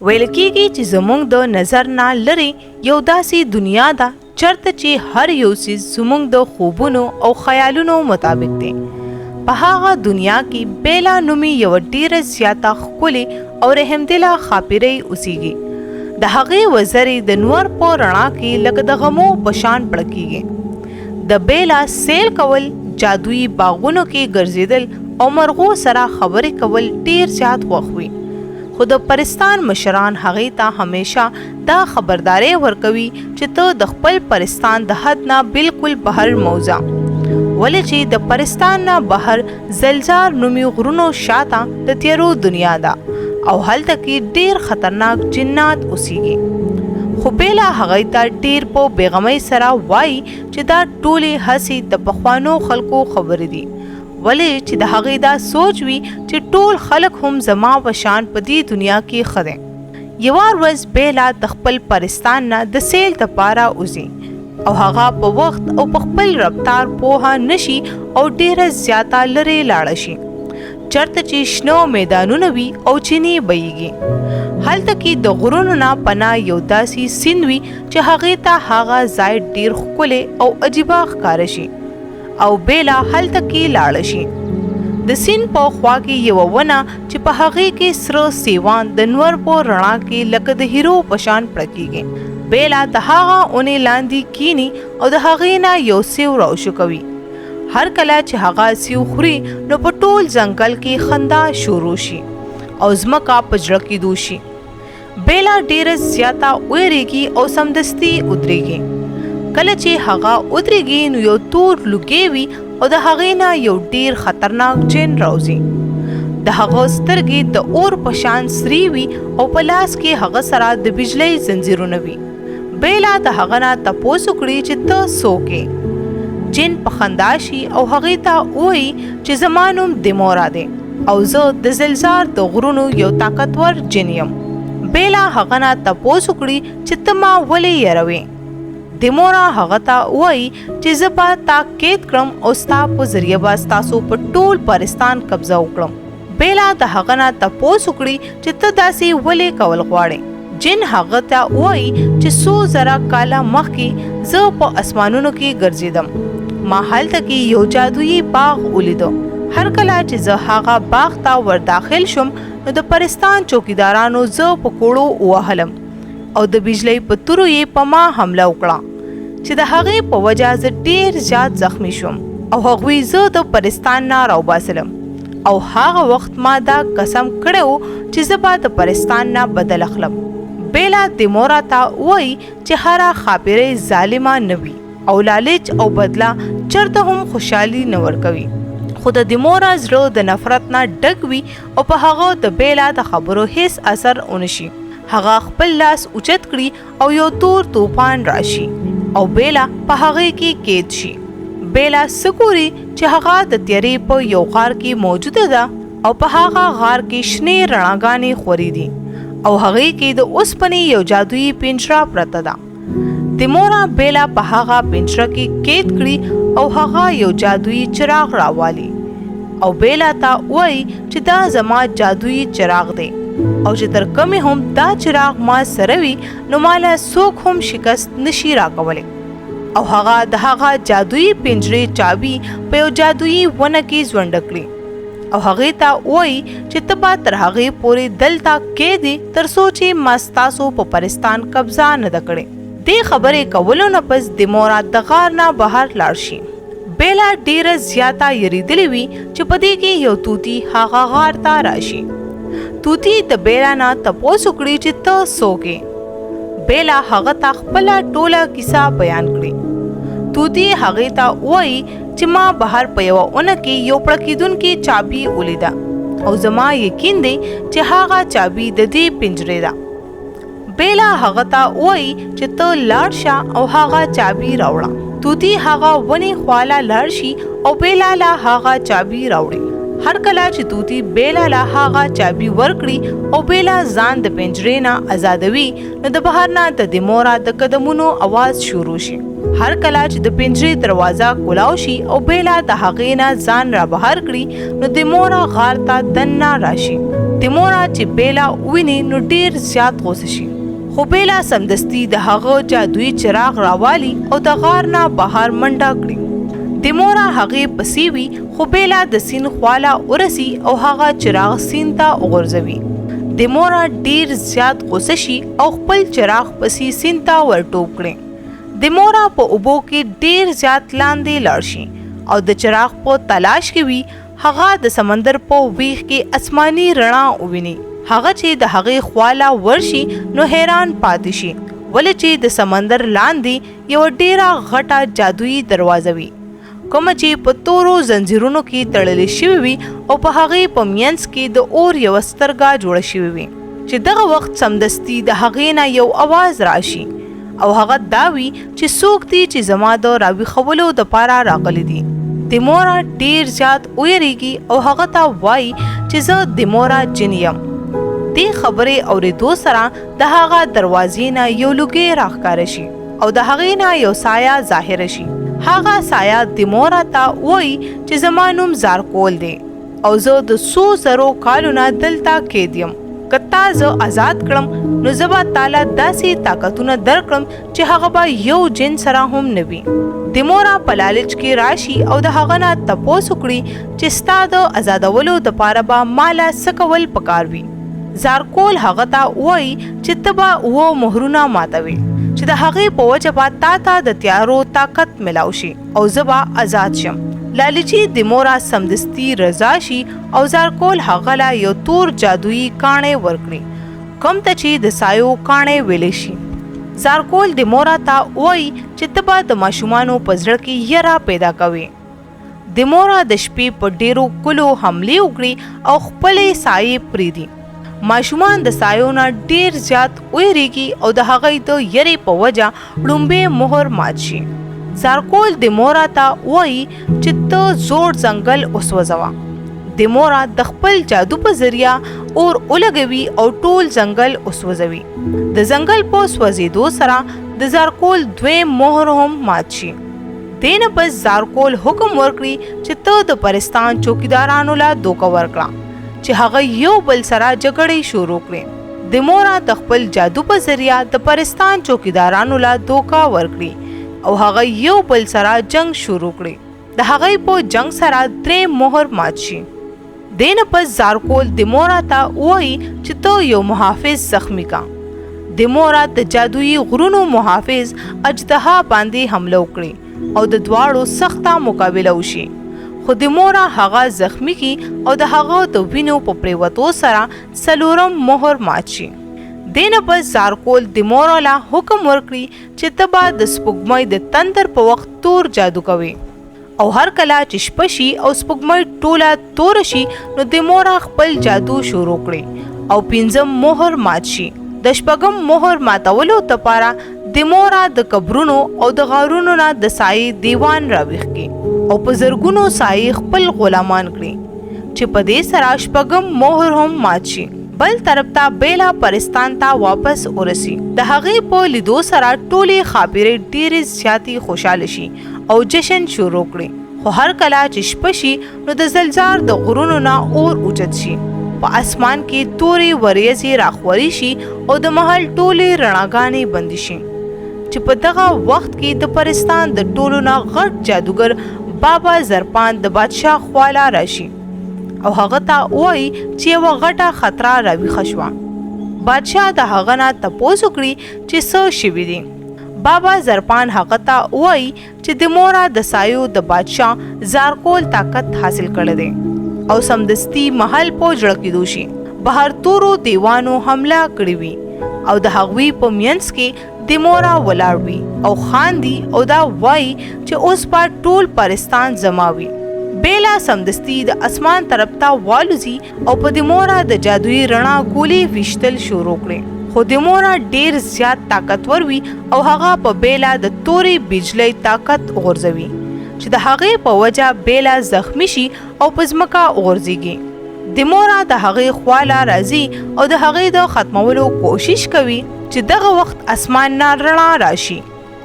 ویل کېږي چې زموږ د نظر نه لرې یو داسې دنیا ده چرته چې هر یو څیز زموږ د خوبونو او خیالونو مطابق دی. په هغه دنیا کې بیلا نومي یو ډیره زیاته ښکلې او رحمدله ښاپیرۍ اوسیږي. د هغې وزرې د نور په رڼا کې لکه د غمو په شان پړکیږي. د بیلا سیل کول، جادویي باغونو کې ګرځېدل او مرغو سره خبرې کول ډیر زیات خوښ وي. خو د پرستان مشران هغې ته همیشه دا خبرداری ورکوي چې ته د خپل پرستان د حد نه بالکل بهر موځه، ولې چې د پرستان نه بهر زلزار نومي غرونو شاته د تیرو دنیا ده او هلته کې ډیر خطرناک جنات اوسیږي. خو بیلا هغې ته ډیر په بېغمۍ سره وایي چې دا ټولې هسې د پخوانو خلکو خبرې دي، ولې چې د هغې دا سوچ وي چې ټول خلک هم زما په شان په دې دنیا کې ښه دي. یوه ورځ بیلا د خپل پرستان نه د سیل دپاره وځي او هغه په وخت او په خپل رفتار پوهه نشي او ډیره زیاته لرې لاړه شي، چرته چې شنو میدانونه وي او چینې بهیږي. هلته کې د غرونو نه پناه یو داسې سیند وي چې هغې ته هغه ځای ډیر ښکلی او عجیبه ښکاره شي او بیلا هلته کې لاړه شي. د سیند په خوا کې یوه ونه چې په هغې کې سره سیوان د نور په رڼا کې لکه د هیرو په شان پړکیږي. بیلا د هغه اونې لاندې کینی او د هغې نه یو سیو راوشو کوي. هر کله چې هغه سیو خوري نو په ټول ځنګل کې خندا شروع شي او ځمکه په زړه کېدو شي. بیلا ډیره زیاته ویریږي او سمدستي ودرېږي. کله چې هغه ودرېږي نو یو تور لوګی وي او د هغې نه یو ډیر خطرناک جن راوځي. د هغه سترګې د اور په شان سرې وي او په لاس کې هغه سره د بجلۍ زنځیرونه وي. بیلا د هغه نه تپوس وکړي چې ته څوک یې؟ جن په خندا شي او هغې ته ووایي چې زما نوم دیمورا دی او زه د زلزار د غرونو یو طاقتور جن یم. بیلا هغه نه تپوس وکړي چې ته ما ولې یروې؟ دیمورا هغه ته وایي چې زه به تا قید کړم او ستا په ذریعه به ستاسو په ټول پرستان قبضه وکړم. بیلا د هغه نه تپوس وکړي چې ته داسې ولې کول غواړې؟ جن هغه ته وایي چې 100 زره کاله مخکې زه په اسمانونو کې ګرځېدم. ما هلته کې یو جادویي باغ ولیدو. هر کله چې زه هغه باغ ته ور داخل شم نو د پرستان چوکیدارانو زه په کوړو ووهلم او د بجلۍ په تورو یې په ما حمله وکړه چې د هغې په وجه زه ډیر زیات زخمی شوم او هغوی زه د پرستان نه راوباسلم او هغه وخت ما دا قسم کړی و چې زه به د پرستان نه بدل اخلم. بیلا دیمورا ته وایي چې هره ښاپیرۍ ظالمه نه وي او لالچ او بدله چرته هم خوشحالي نه ورکوي. خو د دیمورا زړه د نفرت نه ډک وي او په هغه د بیلا د خبرو هیڅ اثر ونشي. هغه خپل لاس اوچت کړي او یو تور طوفان راشي او بیلا په هغې کې قید شي. بیلا سګوري چې هغه د تیارې په یو غار کې موجوده ده او په هغه غار کې شنې رڼاګانې خورې دي او هغې کې د اوسپنې یو جادویي پنجره پرته ده. دیمورا بیلا په هغه پنجره کې قید کړي او هغه یو جادویي چراغ راوالي او بیلا ته وایي چې دا زما جادویي چراغ دی او چې تر کومې هم دا چراغ ما سره وي نو ماله څوک هم شکست نشي راکولی. او هغه د هغه جادویي پنجرې چابي په یو جادویي ونه کې ځونډه کړي او هغې ته وایي چې ته به تر هغې پورې دلته کېدې تر څو چې ما ستاسو په پرستان قبضه نه ده کړې. دې خبرې کولو نه پس دیمورا د غار نه بهر لاړ شي. بیلا ډیره زیاته یریدلې وي چې په دې کې یو توتي هغه غار ته راشي. توتی د بیلا نه تپوس وکړي چې ته څوک یې؟ بیلا هغه ته خپله ټوله کیسه بیان کړي. توتی هغې ته وایي چې ما بهر په یوه اونه کې یو پړکېدونکې چابي ولیده او زما یقین دی چې هغه چابي د دې پنجرې ده. بیلا هغه ته وایي چې ته لاړ شه او هغه چابي راوړه. توتی هغه ونې خواله لاړ شي او بیلا له هغه چابي راوړي. هر کله چې توتی بیلا له هغه چابي ورکړي او بیلا ځان د پنجرې نه ازادوي نو د بهر نه د دیمورا د قدمونو اواز شروع شي. هر کله چې د پنجرې دروازه کولاو شي او بیلا د هغې نه ځان را بهر کړي نو دیمورا غار ته دننه راشي. د مورا چې بیلا ویني نو ډیر زیات غوسه شي، خو بیلا سمدستي د هغه جادویي چراغ راوالي او د غار نه بهر منډه کړي. د مورا هغې پسې وي خو بیلا د سیند خواله ورسي او هغه چراغ سیند ته وغورځوي. د مورا ډیر زیات غوسه شي او خپل چراغ پسې سیند ته ورټوپ کړي. د مورا په اوبو کې ډیر زیات لاندې لاړ شي او د چراغ په تلاش کې وي. هغه د سمندر په ویخ کې آسماني رڼا وویني. هغه چې د هغې خواله ورشي نو حیران پاتې شي ولې چې د سمندر لاندې یو ډیره غټه جادویي دروازه وي کومه چې په تورو زنځیرونو کې تړلې شوې وي او په هغې په منځ کې د اور یوه سترګه جوړه شوې وي چې دغه وخت سمدستي د هغې نه یو اواز راشي او هغه دا وي چې څوک دي چې زما د راویښولو دپاره راغلي دي. د مورا ډیر زیات ویریږي او هغه ته وایي چې زه د مورا جن یم. دې خبرې اورېدو سره د هغه دروازې نه یو لوګی راښکاره شي او د هغې نه یو سایه ظاهره شي. هغه سایه د مورا ته وایي چې زما نوم زارکول دی او زه د 100 کالو نه دلته قید یم. که تا زه آزاد کړم نو زه به تاله داسې طاقتونه درکړم چې هغه به یو جن سره هم نه وي. د مورا په لالچ کې راشي او د هغه نه تپوس وکړي چې ستا د آزادولو دپاره به ماله څه کول پکار وي. زارکول هغه ته وایي چې ته به اوه مهرونه ماتوي چې د هغې په وجه به تا ته د تیارو طاقت ملاو شي او زه به آزاد شم. لالچي د مورا سمدستي رضا شي او زارکول هغه له یو تور جادویي کاڼی ورکړي کوم ته چې د سایو کاڼی ویلی شي. زارکول د مورا ته وایي چې ته به د ماشومانو په زړه کې یره پیدا کوي. د مورا د شپې په ډیرو کلو حملې وکړي او خپلې سایې پرېږدي. ماشومان د سایو نه ډیر زیات ویریږي او د هغې د یرې په وجه ړومبې مهر مات شي. زارکول د مورا ته وایي چې ته زوړ ځنګل وسوځوه. د مورا د خپل جادو په ذریعه اور ولګوي او ټول ځنګل وسوځوي. د ځنګل په سوځېدو سره د زارکول دویم مهر هم مات شي. دې نه پس زارکول حکم ورکړي چې ته د پرستان چوکیدارانو له دوکه ورکړه چې هغه یو بل سره جګړې شروع کړي. د مورا د خپل جادو په ذریعه د پرستان چوکیدارانو له دوکه ورکړي او هغه یو بل سره جنگ شروع کړي. د هغې په جنگ سره دریم مهر مات شي. دین پس زارکول د مورا ته وایي چې ته یو محافظ زخمی کا. د مورا د جادویي غرونو محافظ اجدها باندې حمله وکړي او د دواړو سخته مقابله وشي خو د مورا هغه زخمی کی او د هغه د وینو په پریوتو سره څلورم مهر مات شي. دین پس زارکول د مورا له حکم ورکړي چې ته به د سپوږمۍ د تندر په وخت تور جادو کوي او هر کله چې شپه شي او سپوږمۍ ټوله تور شي نو د مورا خپل جادو شروع کړي او پنځم مهر مات شي. د شپږم مهر ماتولو دپاره د مورا د قبرونو او د غارونو نه د سایې دیوان راویښ کړي او په زرګونو سایې خپل غلامان کړي چې په دې سره شپږم مهر هم مات شي. بل طرف ته بیلا پرستان ته واپس ورسي. د هغې په لیدو سره ټولې خاپیرې ډېرې زیاتې خوشحاله شي او جشن شروع کړي. خو هر کله چې شپه شي نو د زلزار د غرونو نه اور اوچت شي. په اسمان کې تورې وریځې راخوري شي او د محل ټولې رڼاګانې بندې شي چې په دغه وخت کې د پرستان د ټولو نه غټ جادوګر بابا زرپان د بادشاه خواله راشي او هغه ته وایي چې یوه غټه خطره راویښه شوه. بادشاه د هغه نه تپوس وکړي چې څه شوي دي. بابا زرپان هغه ته وایي چې د مورا د سایو د بادشاه زارکول طاقت حاصل کړی دی او سمدستي محل په جړه کېدو شي. بهر تورو دیوانو حمله کړې وي او د هغوی په منځ کې د مورا ولاړ وي او خاندي او دا وایي چې اوس به ټول پرستان زما وي. بیلا سمدستي د اسمان طرف ته والوزي او په د مورا د جادویي رڼا ګولې ویشتل شروع کړي. خو د مورا ډیر زیات طاقتور وي او هغه په بیلا د تورې بجلی طاقت غورځوي چې د هغې په وجه بیلا زخمی شي او په ځمکه غورځېږي. د مورا د هغې خواله راځي او د هغې د ختمولو کوشش کوي چې دغه وخت اسمان نه رڼا راشي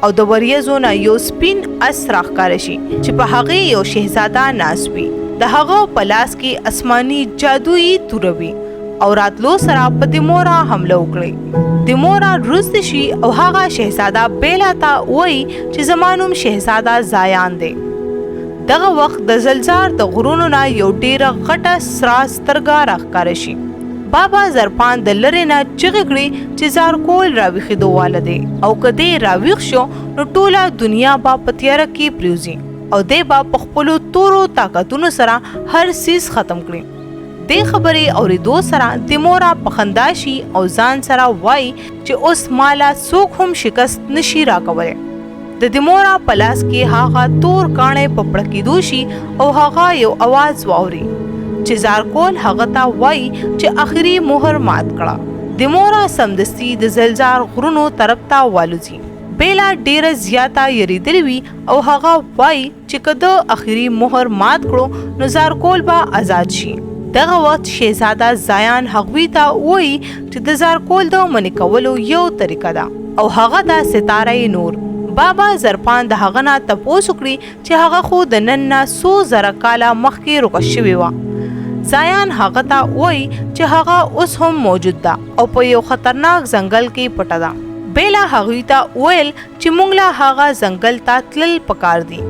او د وریځو نه یو سپین اس راښکاره شي چې په هغې یو شهزاده ناست وي. د هغه په لاس کې اسماني جادویي توره وي او راتلو سره په دیمورا حمله وکړي. دیمورا رست شي او هغه شهزاده بیلا ته وایي چې زما نوم شهزاده زایان دی. دغه وخت د زلزار د غرونو نه یو ډیره غټه سره سترګه راښکاره شي. بابا زرپان د لرې نه چغې کړې چې زارکول راویښېدو واله دی او که دی راویښ شو نو ټوله دنیا به په تیاره کې پریوزي او دی به په خپلو تورو طاقتونو سره هر څیز ختم کړي. دې خبرې اورېدو سره دیمورا په خندا شي او ځان سره وایي چې اوس مالا څوک هم شکست نشي راکولی. د دیمورا په لاس کې هغه تور کاڼی په پړکېدو شي او هغه یو اواز واوري چې زارکول هغه ته وایي چې آخري مهر مات کړه. دیمورا سمدستي د زلزار غرونو طرف ته والوځي. بیلا ډیره زیاته یریدلې وي او هغه وایي چې که د آخري مهر مات کړو نو زارکول به آزاد شي. دغه وخت شهزاده زایان هغوی ته وایي چې د زارکول د منې کولو یو طریقه ده او هغه ده ستاره نور. بابا زرپان د هغه نه تپوس وکړي چې هغه خو د نن نه 100,000 کاله مخکې روکه شوې وه. زایان هغه ته وایي چې هغه اوس هم موجود ده او په یو خطرناک ځنګل کې پټه ده. بیلا هغوی ته ویل چې موږ له هغه ځنګل ته تلل پکار دي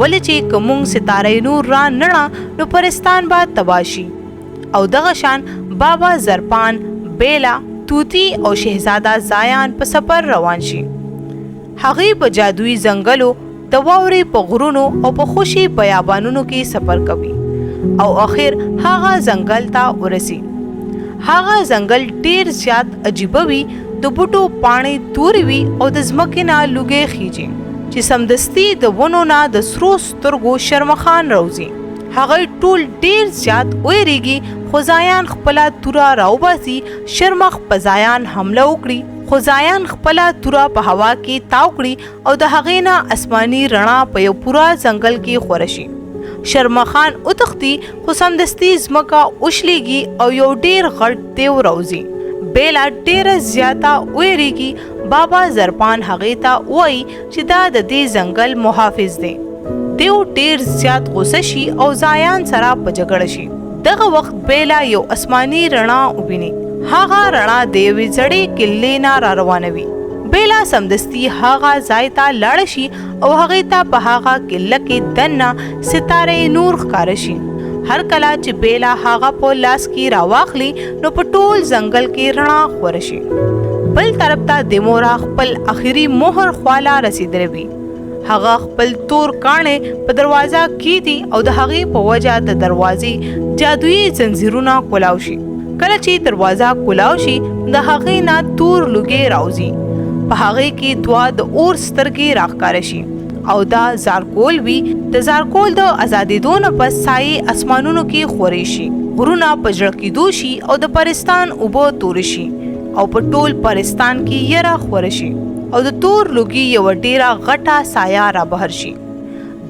ولې چې که موږ ستاره نور را نړه نو پرستان به تباه شي. او دغه شان بابا زرپان، بیلا، توتی او شهزاده زایان په سفر روان شي. هغوی په جادویي ځنګلو، د واورې په غرونو او په خوشي بیابانونو کې سفر کوي او اخر هغه ځنګل ته ورسي. هغه ځنګل ډیر زیات عجیبه وي، د بوټو پاڼې تورې وي او د ځمکې نه لوګې خیږي چې سمدستي د ونو نه د سرو سترګو شرمخان راوځي. هغه ټول ډیر زیات ویریږي خو زایان خپله توره راوباسي. شرمخ په زایان حمله وکړي خو زایان خپله توره په هوا کې تاو کړي او د هغې نه اسماني رڼا په یو پوره ځنګل کې خوره شي. شرمخان وتښتي خو سمدستي ځمکه وشلېږي او یو ډیر غټ دیو راوځي. بیلا ډیره زیاته ویریږي. بابا زرپان هغې ته وایي چې دا د دې ځنګل محافظ دی. دیو ډیر زیات غوسه شي او زایان سره په جګړه شي. دغه وخت بیلا یو اسماني رڼا وویني. هغه رڼا د یوې زړې کلې نه را روانوي. بیلا سمدستي هغه ځای ته لاړه شي او هغې ته په هغه کله کې دننه ستاره نور ښکاره شي. هر کله چې بیلا هغه په لاس کې راواخلي نو په ټول ځنګل کې رڼا خوره شي. بل طرف ته دیمورا خپل آخري مهر خواله رسېدلی وي. هغه خپل تور کاڼی په دروازه کېږدي او د هغې په وجه د دروازې جادویي زنځیرونه کولاو شي. کله چې دروازه کولاو شي د هغې نه تور لوګې راوځي. په هغې کې دوه د اور سترګې راښکاره شي او دا زارکول وي. د زارکول د ازادېدو نه پس سایې اسمانونو کې خورې شي، غرونه په زړه کېدو شي او د پرستان اوبه تورې شي او په ټول پرستان کې یره خوره شي او د تور لوګي یوه ډیره غټه سایه را بهر شي.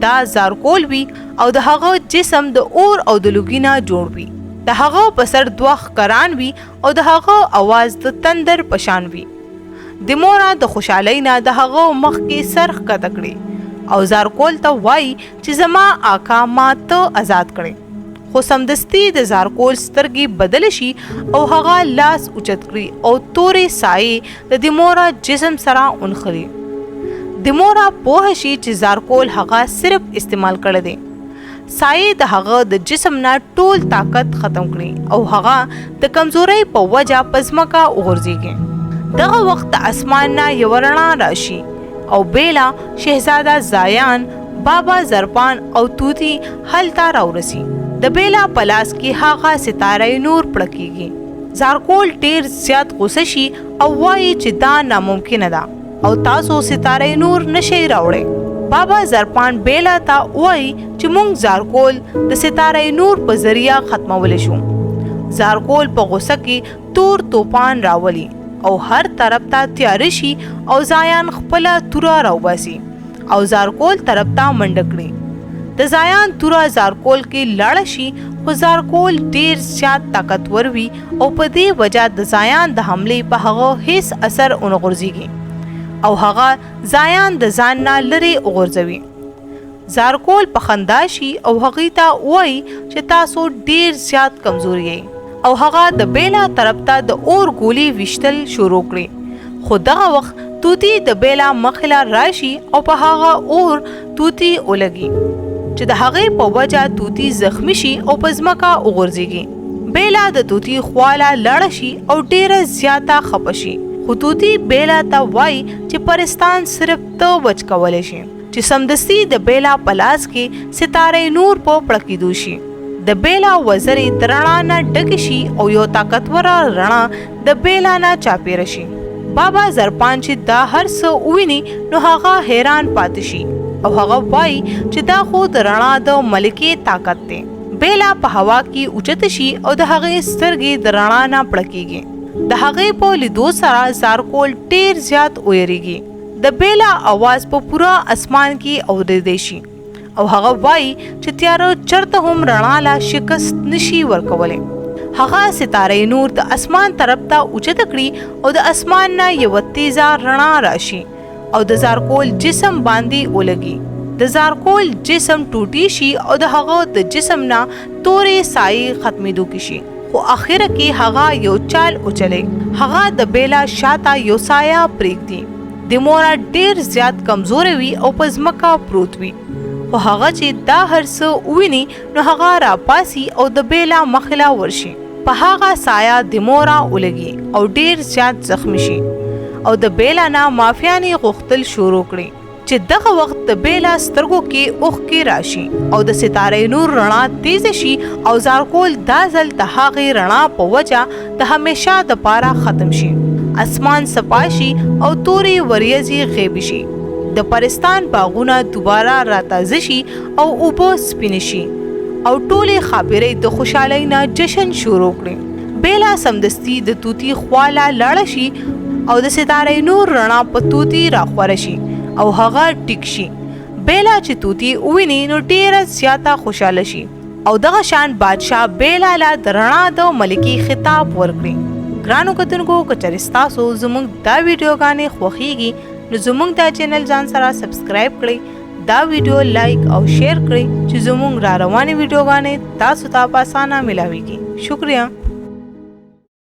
دا زارکول وي او د هغه جسم د اور او د لوګي نه جوړ وي. د هغه په سر دوه ښکران وي او د هغه اواز د تندر په شان وي. دیمورا د خوشحالۍ نه د هغه مخ کې سر ښکته کړي او زارکول ته وایي چې زما آقا ما ته آزاد کړي. خو سمدستي د زارکول سترګې بدل شي او هغه لاس اوچت کړي او تورې سایې د دیمورا جسم سره ونښلي. دیمورا پوه شي چې زارکول هغه صرف استعمال کړی دی. سایې د هغه د جسم نه ټول طاقت ختم کړي او هغه د کمزورۍ په وجه په ځمکه وغورځېږي. دغه وخت د اسمان نه یوه رڼا راشي او بیلا، شهزاده زایان، بابا زرپان او توتی هلته راورسي. د بیلا په لاس کې هغه ستاره نور پړکېږي. زارکول ډیر زیات غوسه شي او وایي چې دا ناممکنه ده او تاسو ستاره نور نشئ راوړی. بابا زرپان بیلا ته وایي چې موږ زارکول د ستاره نور په ذریعه ختمولی شو. زارکول په غوسه کې تور توپان راولي او هر طرف ته تیاره شي او زایان خپله توره راوباسي او زارکول طرف ته منډه کړي. د زایان توره زارکول کې لاړه شي خو زارکول ډیر زیات طاقتور وي او په دې وجه د زایان د حملې په هغه هیڅ اثر ونه غورځېږي او هغه زایان د ځان نه لرې وغورځوي. زارکول په خندا شي او هغې ته وایي چې تاسو ډیر زیات کمزور یې او هغه د بیلا طرف ته د اور ګولي وشتل شروع کړي خو دغه وخت توتی د بیلا مخله راشي او په هغه اور توتی ولګي چې د هغې په وجه توتی زخمی شي او په ځمکه وغورځېږي بیلا د توتی خواله لاړه شي او ډیره زیاته خفه شي خو توتی بیلا ته وایي چې پرستان صرف ته بچ کولی شي چې سمدستي د بیلا په لاس کې ستاره نور په پړکېدو شي د بیلا وزرې د رڼا نه ډکې شي او یو طاقتوره رڼا د بیلا نه چاپېره شي بابا زرپان چې دا هر څه وویني نو هغه حیران پاتې شي او هغه وایي چې دا خو د رڼا د ملکې طاقت دی بیلا په هوا کې اوچت شي او د هغې سترګې د رڼا نه پړکېږي د هغې په لیدو سره زارکول ډېر زیات ویریږي د بیلا اواز په پوره اسمان کې اورېدی شي او هغه وایي چې تیاره چرته هم رڼا لا شکست نشي ورکولی هغه ستاره نور د اسمان طرف ته اوچت کړي او د اسمان نه یوه تیزه رڼا راشي او د زارکول جسم باندې ولګي د زارکول جسم ټوټي شي او د هغه د جسم نه تورې سایې ختمېدو کې شي خو اخر کې هغه یو چال اوچلی هغه د بیلا شاته یو سایه پرېږدي د موره ډېر زیات کمزوری وي او په ځمکه پروت وي خو هغه چې دا هر څه وویني نو هغه راپاسي او د بیلا مخله ورشي په هغه سایه د موره ولګي او ډېر زیات زخمی شي او د بیلا نه مافیانې غوښتل شروع کړي چې دغه وخت د بیلا سترګو کې اوښکې راشي او د ستاره نور رڼا تیز شي او زارکول دا ځل د هغې رڼا په وجه د همیشه دپاره ختم شي اسمان صفا شي او تورې وریځې غیب شي د پرستان باغونه دوباره راتازه شي او اوبه سپینې شي او ټولې خاپیرۍ د خوشحالۍ نه جشن شروع کړي بیلا سمدستي د توتی خواله لاړه شي او د ستاره نور رڼا په توتی راخوره شي او هغه ټیک شي بیلا چې توتی وویني نو ډیره زیاته خوشحاله شي او دغه شان بادشاه بیلا له د رڼا د ملکې خطاب ورکړي ګرانو کتونکو که چېرې ستاسو زموږ دا ویډیوګانې خوښیږي نو زموږ دا چینل ځان سره سبسکرایب کړئ دا ویډیو لایک او شیر کړئ چې زموږ را روانې ویډیوګانې تاسو ته په اسانه ملاویږي شکریہ